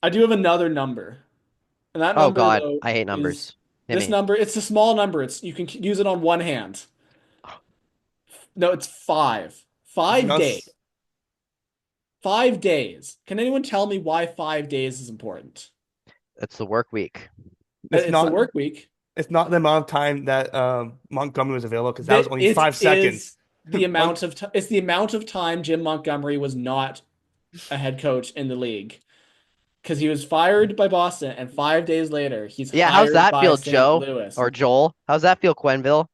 I do have another number. And that Oh number God, though I hate is numbers. Hit this me. number. It's a small number. It's you can use it on one hand. No, it's five. It's 5 days. not. 5 days. Can anyone tell me why 5 days is important? It's the work week. It's It's the not. work week. It's not the amount of time that Montgomery was available because that was That only it 5 seconds. is the Mon amount of it's the amount of time Jim Montgomery was not a head coach in the league because he was fired by Boston and 5 days later he's Yeah, how's hired that by feel, St. Joe Louis. or Joel? How's that feel, Quenville?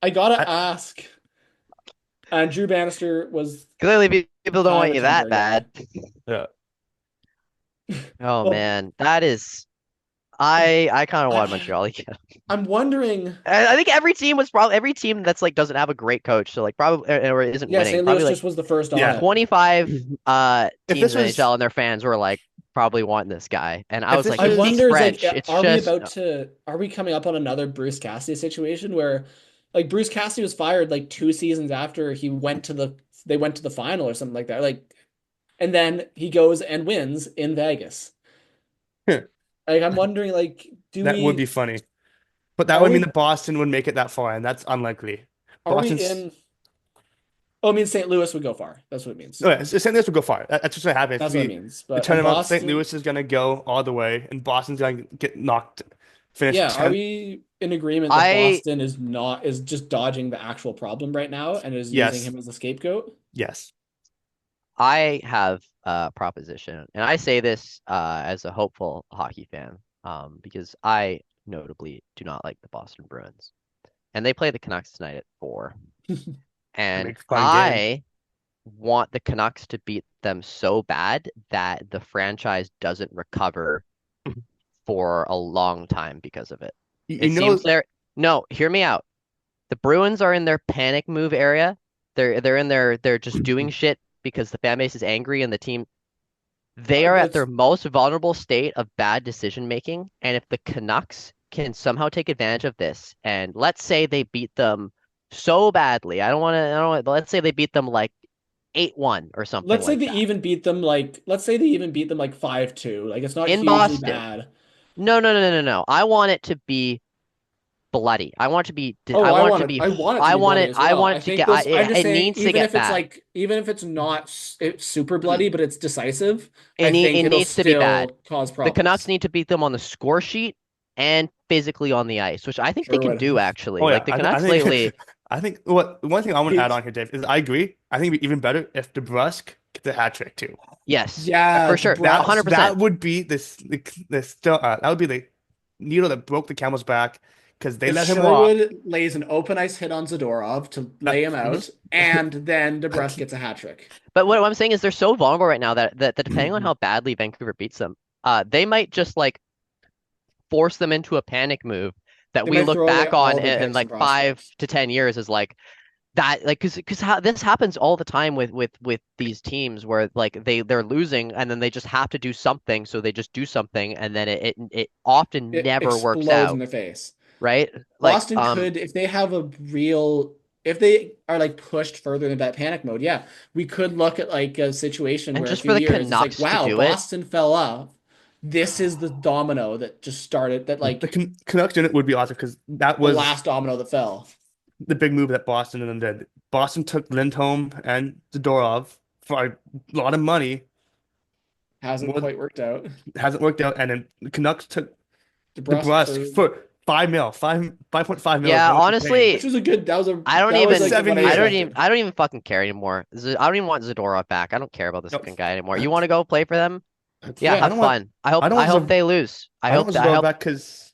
I gotta I, ask, and Drew Bannister was Clearly, people don't kind want of a you that temporary guy. bad. yeah. Oh Well, man, that is. I kind of want I, Montreal again. I'm wondering. I think every team that's like doesn't have a great coach, so like probably or isn't Yeah, winning, St. probably Louis like just was the first on Yeah. it. 25 If teams this in was NHL and their fans were like probably wanting this guy, and I if was this like, I just speak was wonder is like, French. It's are we just about to, are we coming up on another Bruce Cassidy situation where, like, Bruce Cassidy was fired like 2 seasons after they went to the final or something like that. Like, and then he goes and wins in Vegas. Like, I'm wondering, like, that would be funny, but that are would mean we, that Boston would make it that far, and that's unlikely. are we Boston's in, oh, I mean, St. Louis would go far. That's what it means. no, yeah, St. Louis would go far. That's just what happens. That's what it means. The But, and tournament, St. Boston, Louis is gonna go all the way, and Boston's gonna get knocked, finish yeah, are 10th. we in agreement that I Boston is just dodging the actual problem right now and is using Yes, him as a scapegoat? yes. I have a proposition, and I say this as a hopeful hockey fan, because I notably do not like the Boston Bruins, and they play the Canucks tonight at 4, That and makes a fun game. I want the Canucks to beat them so bad that the franchise doesn't recover for a long time because of it. You It seems know, they're no, hear me out. The Bruins are in their panic move area. They're in their they're just doing shit because the fan base is angry and the team they are at It's their most vulnerable state of bad decision making. And if the Canucks can somehow take advantage of this, and let's say they beat them so badly, I don't want, let's say they beat them like 8-1 or something let's say like they that even beat them like let's say they even beat them like 5-2. Like it's not in hugely Boston. bad. No, no, no, no, no, no. I want it to be bloody. Oh, I want it to be, I want it to be bloody as I well. want I it to think get, this I'm just it saying needs to get bad. even if it's not it's super bloody, but it's decisive, I It think it'll needs to be bad. still cause The Canucks problems. need to beat them on the score sheet and physically on the ice, which I think they Sure can would. do actually. oh Like yeah, the I Canucks think lately, I think what one thing I want to add He, on here, Dave, is I agree. I think it'd be even better if DeBrusk gets a hat trick too. yes, yeah, for sure, That 100%. that would be that would be the needle that broke the camel's back because they if let him walk. Sherwood lays an open ice hit on Zadorov to lay him Mhm. out, and then DeBrusque gets a hat trick. But what I'm saying is they're so vulnerable right now that depending on how badly Vancouver beats them, they might just like force them into a panic move that They we might look throw away back on all their in picks and like five prospects. to 10 years as like that like because how this happens all the time with these teams where like they're losing and then they just have to do something so they just do something and then it often It never works explodes in out, their face. right? Like Boston could, if they have a real, if they are like pushed further into that panic mode, yeah, we could look at like a situation and where a just few for the years it's like, Canucks to wow, do it. Boston fell off. This is the domino that just started, that The like Canucks in it would be awesome because that the was last domino that fell. the big move that Boston and them did. Boston took Lindholm and Zadorov for a lot of money. Hasn't More quite worked out. hasn't worked out, and then the Canucks took DeBrusque DeBrusk for, for 5 mil, 5.5 mil is Yeah, what we paid which honestly, was a good, I don't that for was like even what I 7 years. expected. I don't even fucking care anymore. I don't even want Zadorov back. I don't care about this No, fucking guy anymore. You want to go play for them? Yeah, Yeah. I have don't want fun. I don't I want hope they lose. I don't want I Zadorov hope back because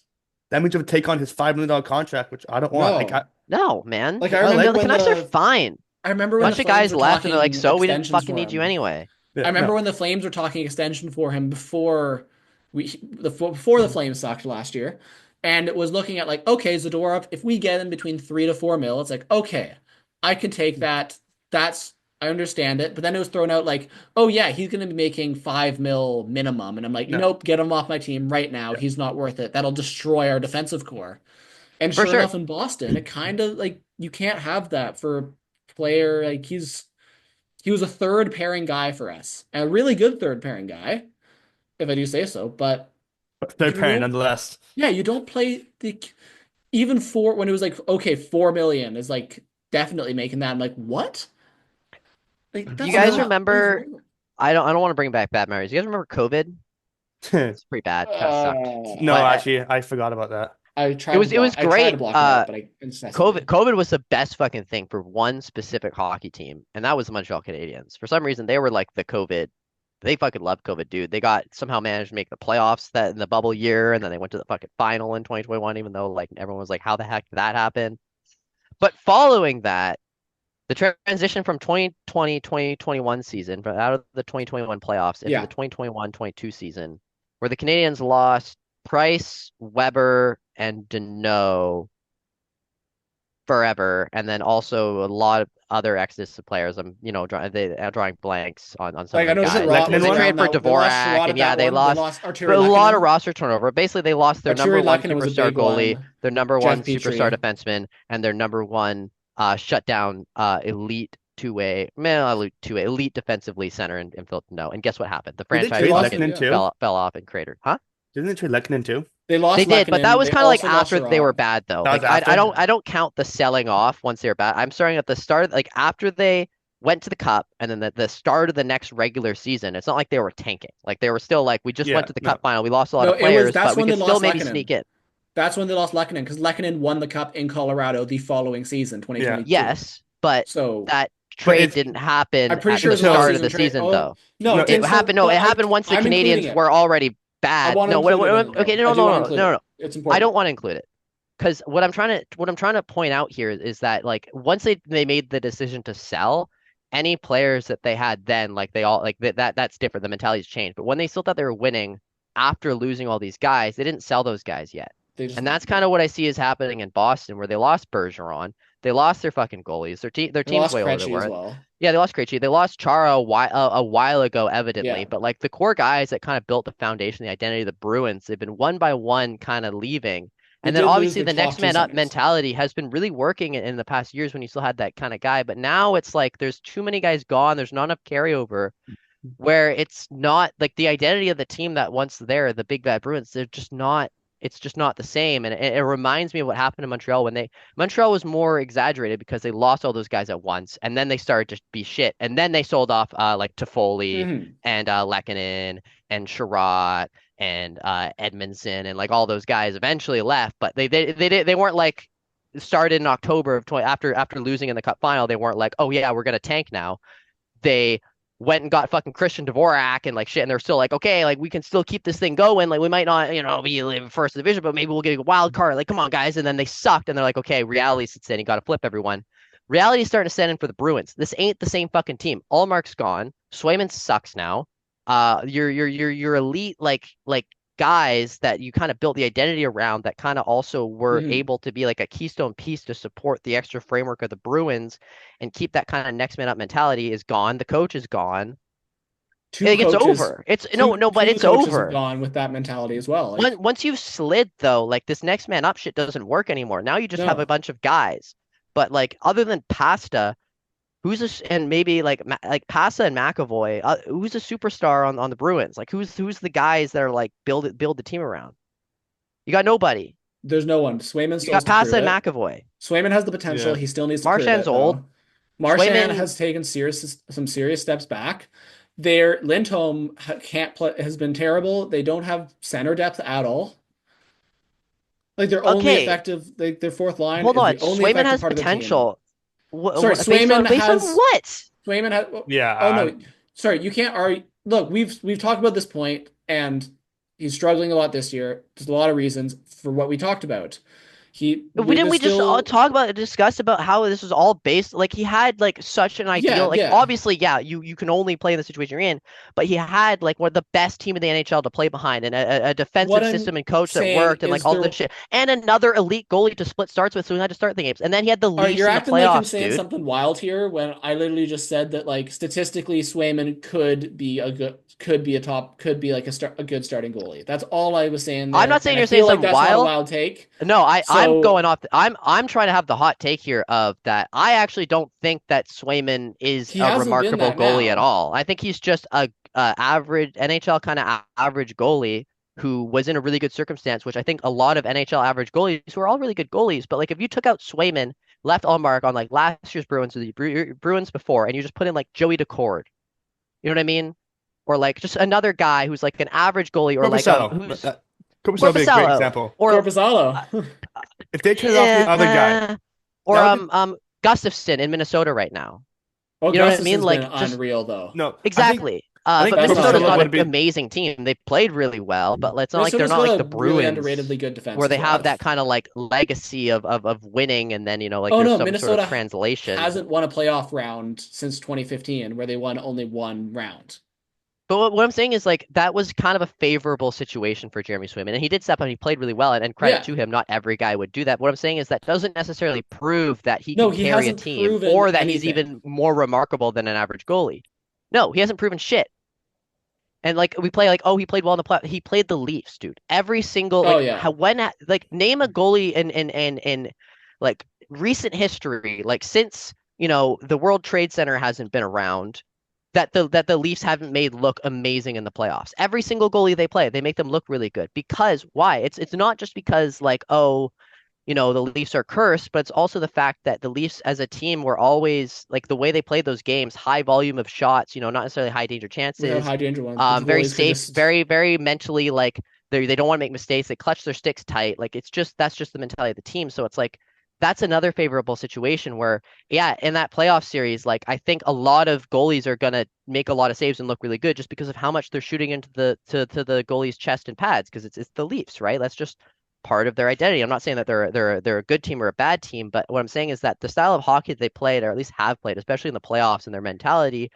that means you have to take on his $5 million contract, which I don't want. No. no, man. Like I I remember The like when Canucks are fine. I remember when the Bunch of Flames guys were left and they're like, talking "So we didn't extensions fucking for need you him. anyway." I yeah, remember no when the Flames were talking extension for him before the Flames sucked last year, and it was looking at like, okay, Zadorov, if we get him between 3 to 4 mil, it's like, okay, I can take that. That's I understand it. But then it was thrown out like, oh yeah, he's going to be making 5 mil minimum, and I'm like, no nope, get him off my team right now. yeah. He's not worth it. That'll destroy our defensive core. And For sure sure. enough, in Boston, it kind of like you can't have that for a player like he was a third pairing guy for us, a really good third pairing guy. if I do say so. But They're you paying don't, nonetheless. yeah, you don't play the even for when it was like okay, 4 million is like definitely making that. I'm like, what? Like Do you that's guys not remember? even. I don't want to bring back bad memories. You guys remember COVID? It's pretty bad. Kind of sucked. No, But actually, I forgot about that. it was I tried to great. block it out, but I COVID incessantly. COVID was the best fucking thing for one specific hockey team, and that was the Montreal Canadiens. For some reason, they were like the COVID. They fucking loved COVID, dude. They got somehow managed to make the playoffs that in the bubble year, and then they went to the fucking final in 2021, even though like everyone was like, how the heck did that happen? But following that, the transition from 2020, 2021 season, but out of the 2021 playoffs into the Yeah, 2021-22 season, where the Canadians lost Price, Weber, and Deneau forever, and then also a lot of other exodus of players. They are drawing blanks on some like of I the know Was it guys. Sherrod Lekkonen They was one? traded around for that. They lost Dvorak, Sherrod and at yeah, that they one. They lost, lost but Arturi a lot of Lehkonen. roster turnover. Basically, they lost their number Arturi one Lehkonen was a superstar big goalie, one. their number Jeff one superstar Petrie. defenseman, and their number one shutdown elite two-way, man, elite two-way, elite defensively center in Philip No. And guess what happened? The Did they franchise They trade lost. fucking Lekkonen Yeah, too? fell off and cratered. Huh? Didn't they trade Lekkonen too? they They lost did, but that Lehkonen. was They kind of like also lost after they were Sherrod. bad though. That was Like I after? don't count the selling off once they're bad. I'm starting at the start, like after they went to the cup and then the start of the next regular season. It's not like they were tanking. Like they were still like we just went Yeah, to the no. cup final. We lost a lot No, of it was players, that's but we when they could still lost maybe Lehkonen. sneak in. That's when they lost Lehkonen because Lehkonen won the cup in Colorado the following season, Yeah. 2022. Yes, but So that But trade it's didn't I'm happen pretty at sure the it was a last start of until the season trade. season Oh though. no, it no, didn't it start. Happened. No, But it happened once the I'm including Canadians it. were already I bad. want to No, include it in it okay, though. no, I no, do no, want to no, no, include no, it. no. It's I important. don't want to include it because what I'm trying to point out here is that like once they made the decision to sell any players that they had then like they all like that's different. The mentality's changed. But when they still thought they were winning after losing all these guys, they didn't sell those guys yet. They just And that's yeah. kind of what I see is happening in Boston, where they lost Bergeron, they lost their fucking goalies, their They team's lost way older than Krejci as were. well. Yeah, they lost Krejci. They lost Chara a while ago, Yeah, evidently. But like the core guys that kind of built the foundation, the identity of the Bruins, they've been one by one kind of leaving. they And then did lose obviously their the top next two man up centers. mentality has been really working in the past years when you still had that kind of guy. But now it's like there's too many guys gone. There's not enough carryover where it's not like the identity of the team that once there, the Big Bad Bruins, they're just not. It's just not the same, and it reminds me of what happened in Montreal when they Montreal was more exaggerated because they lost all those guys at once, and then they started to be shit, and then they sold off like Toffoli Hmm. and Lehkonen and Sherratt and Edmondson and like all those guys eventually left, but they weren't like started in October of 20 after losing in the Cup final. They weren't like, oh yeah, we're gonna tank now. They went and got fucking Christian Dvorak and like shit, and they're still like, okay, like we can still keep this thing going. Like we might not, be in first division, but maybe we'll get a wild card. Like, come on, guys. And then they sucked, and they're like, okay, reality sits in. You got to flip everyone. Reality's starting to set in for the Bruins. This ain't the same fucking team. Allmark's gone. Swayman sucks now. Your elite like guys that you kind of built the identity around that kind of also were Hmm. able to be like a keystone piece to support the extra framework of the Bruins and keep that kind of next man up mentality is gone. The coach is gone. Two Like it's coaches, over. It's no, no, but two it's coaches have over. gone with that mentality as well. Like Once you've slid though, like this next man up shit doesn't work anymore. Now you just have a no, bunch of guys. But like other than Pasta, and maybe like like Pasta and McAvoy, who's a superstar on the Bruins? Like who's the guys that are like build the team around? You got nobody. there's no one. Swayman You still has got to prove Pasta and it. McAvoy. Swayman has the potential. Yeah. He still needs to prove Marchand's it old. though. Marchand Swayman, has taken some serious steps back. Their Lindholm can't play has been terrible. They don't have center depth at all. Like their only okay, effective, their fourth line hold is on. the only Swayman effective has part of their team. potential. Sorry, Based on what? Swayman has. Yeah, Oh no, sorry, you can't argue. Look, we've talked about this point, and he's struggling a lot this year. There's a lot of reasons for what we talked about. We There's just still, talk about discuss about how this was all based like he had like such an yeah, ideal like yeah. obviously yeah you can only play in the situation you're in but he had like one of the best team in the NHL to play behind and a What defensive system I'm and coach that saying worked and like is all this shit and another elite goalie to split starts with so he had to start the games and then he had the all right, Leafs you're in the acting like I'm playoffs saying dude. something wild here when I literally just said that like statistically Swayman could be like a good starting goalie. That's all I was saying I'm not there, saying and I you're saying feel like something that's not a wild. wild take. No, I'm So going off. I'm trying to have the hot take here of that. I actually don't think that Swayman is he a hasn't been remarkable that goalie at now. all. I think he's just a average NHL kind of average goalie who was in a really good circumstance, which I think a lot of NHL average goalies who are all really good goalies. But like if you took out Swayman, left Allmark on like last year's Bruins or the Bruins before, and you just put in like Joey Decord, you know what I mean? Or like just another guy who's like an average goalie, or like Korpisalo. who's Korpisalo would be a great Corpusalo, example. or Corpusalo. uh, If they traded off the other guy, yeah, or that would be Gustafson in Minnesota right now. Well, You know what I mean? Gustafson's been Like just unreal though. no. exactly. I think But Best on Minnesota's Korpisalo not would an paper. be amazing team. They played really well, but it's not like they're Minnesota's not got like a the really underratedly Bruins good defense where they have squad. that kind of like legacy of winning and then, like Oh there's no, some sort of Minnesota translation. hasn't won a playoff round since 2015, where they won only one round. But what I'm saying is like that was kind of a favorable situation for Jeremy Swayman, and he did step up and he played really well. And credit Yeah. to him, not every guy would do that. What I'm saying is that doesn't necessarily prove that he No, can he carry a hasn't team proven or that he's anything. even more remarkable than an average goalie. No, he hasn't proven shit. And like we play like, oh, he played well in the play. He played the Leafs, dude. Every single Oh like yeah. how when like name a goalie in like recent history, like since the World Trade Center hasn't been around, that the Leafs haven't made look amazing in the playoffs. Every single goalie they play, they make them look really good. Because why? It's not just because like, oh, the Leafs are cursed, but it's also the fact that the Leafs as a team were always like the way they played those games, high volume of shots, not necessarily high danger Without chances, high danger ones, but the very goalies could safe, just very, very mentally like they don't want to make mistakes. They clutch their sticks tight. Like that's just the mentality of the team. So it's like that's another favorable situation where, yeah, in that playoff series, like I think a lot of goalies are gonna make a lot of saves and look really good just because of how much they're shooting into to the goalie's chest and pads because it's the Leafs, right? That's just part of their identity. I'm not saying that they're a good team or a bad team, but what I'm saying is that the style of hockey they played, or at least have played, especially in the playoffs and their mentality,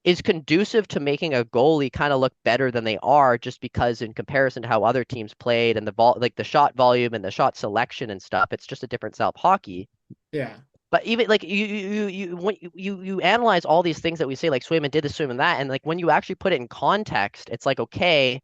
is conducive to making a goalie kind of look better than they are just because in comparison to how other teams played and like the shot volume and the shot selection and stuff, it's just a different style of hockey. yeah. But even like when you analyze all these things that we say, like Swayman did this, Swayman that, and like when you actually put it in context, it's like, okay,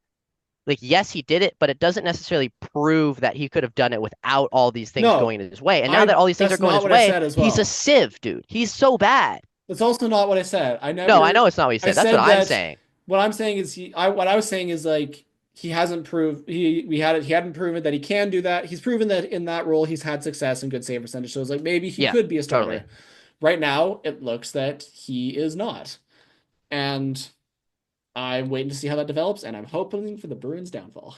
like yes, he did it, but it doesn't necessarily prove that he could have done it without all these things No, going his way. And now that I all these things are that's going not his what I way, said as he's a well. sieve, dude. He's so bad. That's also not what I said. No, I know it's not what you I said. That's what said I'm that saying. what I'm saying is what I was saying is like he hasn't proved he hadn't proven that he can do that. He's proven that in that role he's had success and good save percentage. So it's like maybe he Yeah, could be a totally. starter. Right now, it looks that he is not. And I'm waiting to see how that develops, and I'm hoping for the Bruins' downfall.